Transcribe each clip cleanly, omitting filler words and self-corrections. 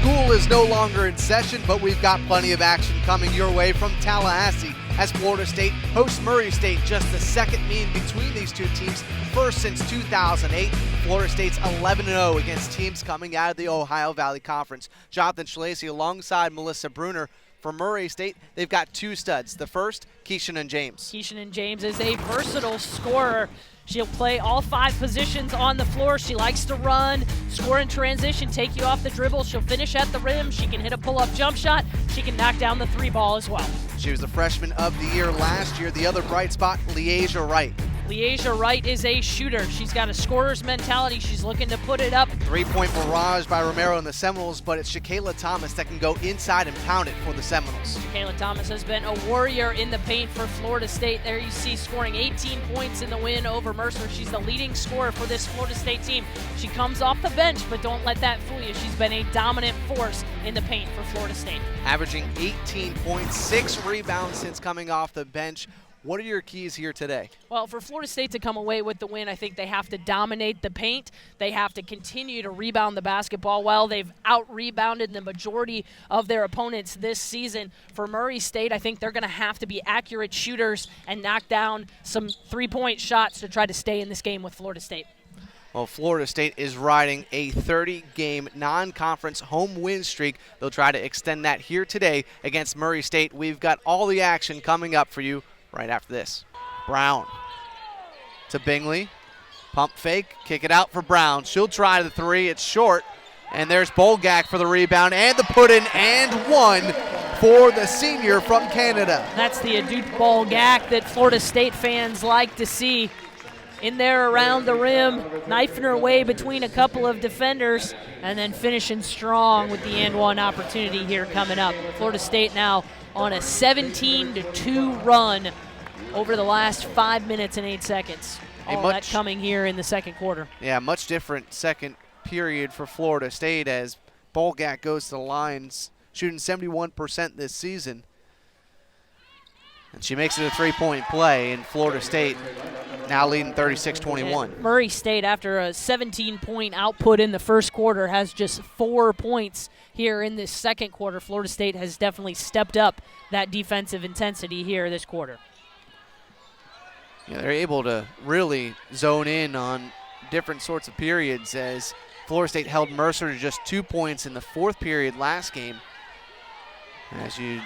School is no longer in session, but we've got plenty of action coming your way from Tallahassee as Florida State hosts Murray State. Just the second meet between these two teams, first since 2008. Florida State's 11-0 against teams coming out of the Ohio Valley Conference. Jonathan Schillace alongside Melissa Bruner. For Murray State, they've got two studs. The first, Keishan James. Keishan James is a versatile scorer. She'll play all 5 positions on the floor. She likes to run, score in transition, take you off the dribble. She'll finish at the rim. She can hit a pull-up jump shot. She can knock down the 3-ball as well. She was the freshman of the year last year. The other bright spot, Leasia Wright. Leasia Wright is a shooter. She's got a scorer's mentality. She's looking to put it up. 3-point barrage by Romero and the Seminoles, but it's Shakayla Thomas that can go inside and pound it for the Seminoles. Shakayla Thomas has been a warrior in the paint for Florida State. There you see scoring 18 points in the win over Mercer. She's the leading scorer for this Florida State team. She comes off the bench, but don't let that fool you. She's been a dominant force in the paint for Florida State. Averaging 18 points, 6 rebounds since coming off the bench. What are your keys here today? Well, for Florida State to come away with the win, I think they have to dominate the paint. They have to continue to rebound the basketball well. They've out-rebounded the majority of their opponents this season. For Murray State, I think they're going to have to be accurate shooters and knock down some three-point shots to try to stay in this game with Florida State. Well, Florida State is riding a 30-game non-conference home win streak. They'll try to extend that here today against Murray State. We've got all the action coming up for you right after this. Brown to Bingley. Pump fake, kick it out for Brown. She'll try the 3, it's short. And there's Bolgak for the rebound and the put-in and one for the senior from Canada. That's the Adut Bolgak that Florida State fans like to see. In there around the rim, knifing her way between a couple of defenders, and then finishing strong with the and one opportunity here coming up. Florida State now on a 17-2 run over the last 5 minutes and 8 seconds. All that coming here in the second quarter. Yeah, much different second period for Florida State as Bolgak goes to the lines, shooting 71% this season. And she makes it a 3-point play, and Florida State now leading 36-21. Murray State, after a 17-point output in the first quarter, has just 4 points here in this second quarter. Florida State has definitely stepped up that defensive intensity here this quarter. Yeah, they're able to really zone in on different sorts of periods as Florida State held Mercer to just 2 points in the fourth period last game. As you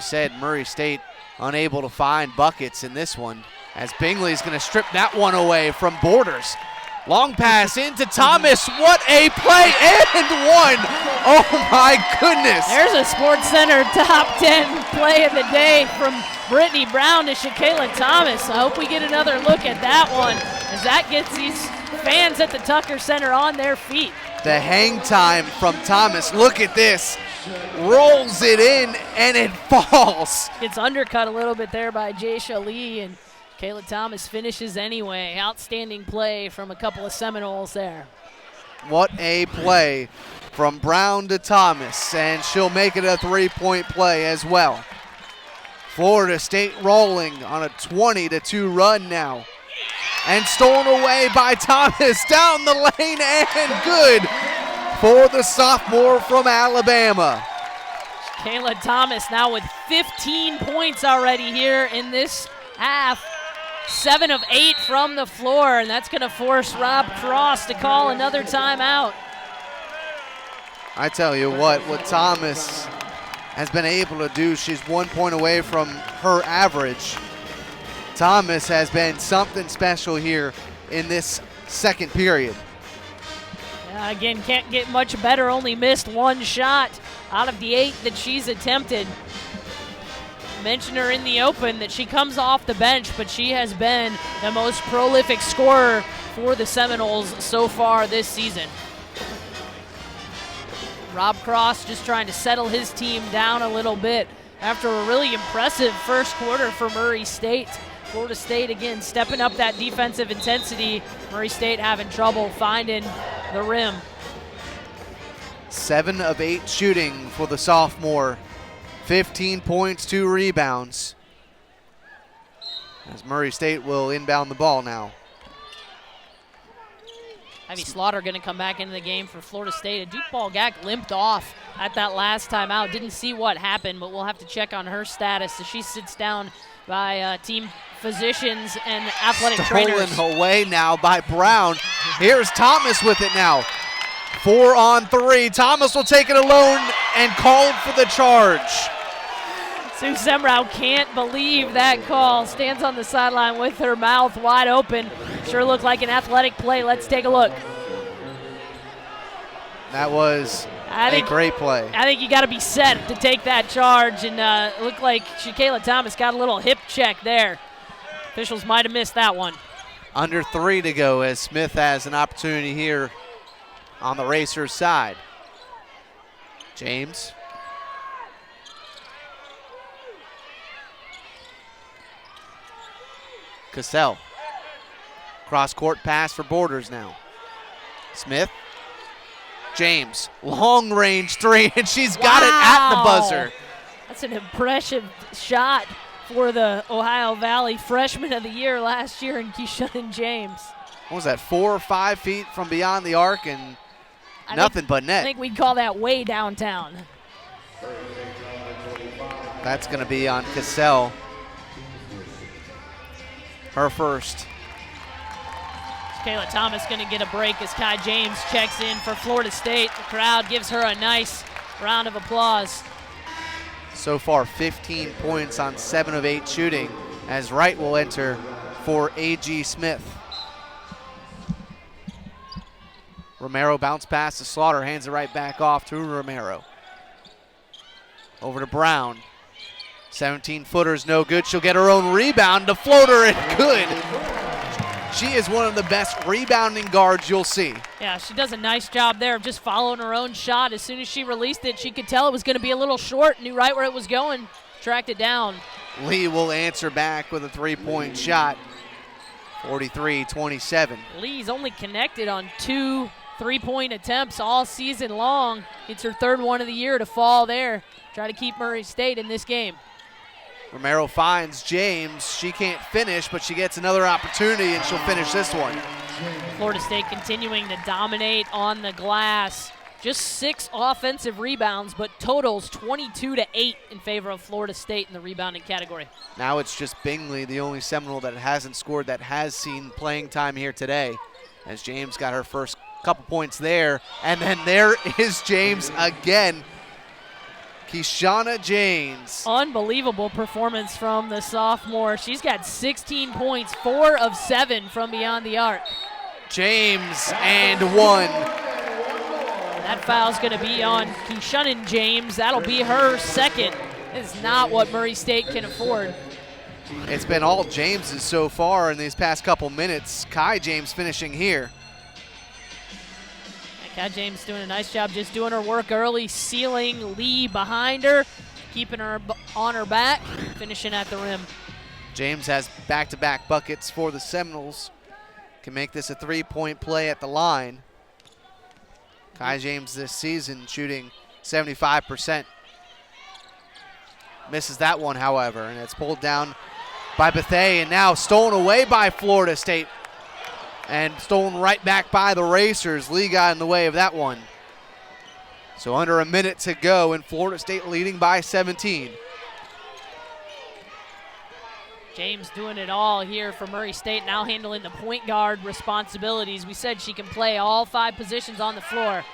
said, Murray State unable to find buckets in this one as Bingley's going to strip that one away from Borders. Long pass into Thomas. What a play and one. Oh my goodness. There's a Sports Center top 10 play of the day from Brittany Brown to Shakayla Thomas. I hope we get another look at that one as that gets these fans at the Tucker Center on their feet. The hang time from Thomas. Look at this. Rolls it in and it falls. Gets undercut a little bit there by Jaysha Lee, and Kayla Thomas finishes anyway. Outstanding play from a couple of Seminoles there. What a play from Brown to Thomas, and she'll make it a 3-point play as well. Florida State rolling on a 20-2 run now. And stolen away by Thomas down the lane and good for the sophomore from Alabama. Kayla Thomas now with 15 points already here in this half. 7 of 8 from the floor, and that's going to force Rob Cross to call another timeout. I tell you what Thomas has been able to do, she's 1 point away from her average. Thomas has been something special here in this second period. Again, can't get much better, only missed 1 shot out of the 8 that she's attempted. Mentioned her in the open that she comes off the bench, but she has been the most prolific scorer for the Seminoles so far this season. Rob Cross just trying to settle his team down a little bit after a really impressive first quarter for Murray State. Florida State, again, stepping up that defensive intensity. Murray State having trouble finding the rim. 7 of 8 shooting for the sophomore. 15 points, 2 rebounds. As Murray State will inbound the ball now. Ivy Slaughter going to come back into the game for Florida State. Duke Paul-Gak limped off at that last timeout. Didn't see what happened, but we'll have to check on her status as she sits down by team physicians and athletic trainers. Stolen away now by Brown. Here's Thomas with it now. 4-on-3. Thomas will take it alone and called for the charge. Sue Semrau can't believe that call. Stands on the sideline with her mouth wide open. Sure looked like an athletic play. Let's take a look. That was a great play. I think you got to be set to take that charge, and it looked like Shakayla Thomas got a little hip check there. Officials might have missed that one. Under 3 to go as Smith has an opportunity here on the Racers' side. James. Cassell. Cross-court pass for Borders now. Smith. James. Long-range 3, and she's got it at the buzzer. That's an impressive shot for the Ohio Valley Freshman of the Year last year in Keyshawn James. What was that, 4 or 5 feet from beyond the arc and nothing but net? I think we'd call that way downtown. That's going to be on Cassell. Her first. Kayla Thomas going to get a break as Kai James checks in for Florida State. The crowd gives her a nice round of applause. So far, 15 points on 7 of 8 shooting, as Wright will enter for A.G. Smith. Romero bounce pass to Slaughter, hands it right back off to Romero. Over to Brown. 17-footer's no good. She'll get her own rebound. The floater and good. She is one of the best rebounding guards you'll see. Yeah, she does a nice job there of just following her own shot. As soon as she released it, she could tell it was going to be a little short, knew right where it was going, tracked it down. Lee will answer back with a 3-point shot. 43-27. Lee's only connected on 2 3-point attempts all season long. It's her 3rd one of the year to fall there. Try to keep Murray State in this game. Romero finds James. She can't finish, but she gets another opportunity, and she'll finish this one. Florida State continuing to dominate on the glass. Just 6 offensive rebounds, but totals 22-8 in favor of Florida State in the rebounding category. Now it's just Bingley, the only Seminole that hasn't scored, that has seen playing time here today, as James got her first couple points there. And then there is James again. Keyshawn James. Unbelievable performance from the sophomore. She's got 16 points, 4 of 7 from beyond the arc. James and 1. That foul's going to be on Keyshawn James. That'll be her 2nd. This is not what Murray State can afford. It's been all James's so far in these past couple minutes. Kai James finishing here. Kai James doing a nice job just doing her work early, sealing Lee behind her, keeping her on her back, finishing at the rim. James has back-to-back buckets for the Seminoles. Can make this a 3-point play at the line. Kai James this season shooting 75%. Misses that one, however, and it's pulled down by Bethea, and now stolen away by Florida State. And stolen right back by the Racers. Lee got in the way of that one. So under a minute to go, and Florida State leading by 17. James doing it all here for Murray State, now handling the point guard responsibilities. We said she can play all 5 positions on the floor.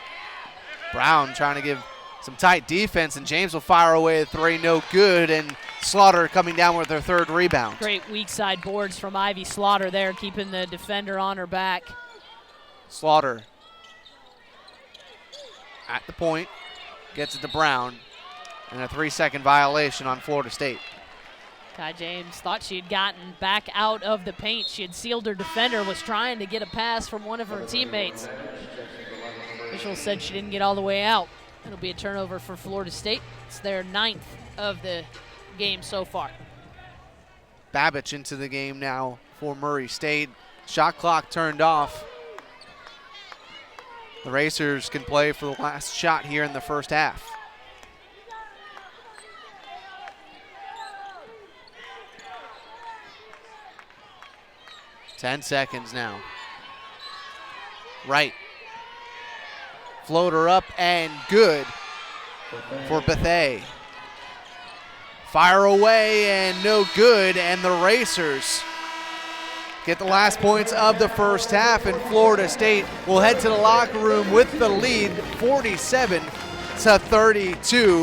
Brown trying to give some tight defense, and James will fire away a 3, no good, and Slaughter coming down with her 3rd rebound. Great weak side boards from Ivy Slaughter there, keeping the defender on her back. Slaughter at the point, gets it to Brown, and a 3-second violation on Florida State. Kai James thought she had gotten back out of the paint. She had sealed her defender, was trying to get a pass from one of her teammates. Officials said she didn't get all the way out. It'll be a turnover for Florida State. It's their 9th of the game so far. Babbage into the game now for Murray State. Shot clock turned off. The Racers can play for the last shot here in the first half. .10 seconds now. Right. Floater up and good for Bethea. Fire away and no good, and the Racers get the last points of the first half, and Florida State will head to the locker room with the lead, 47-32.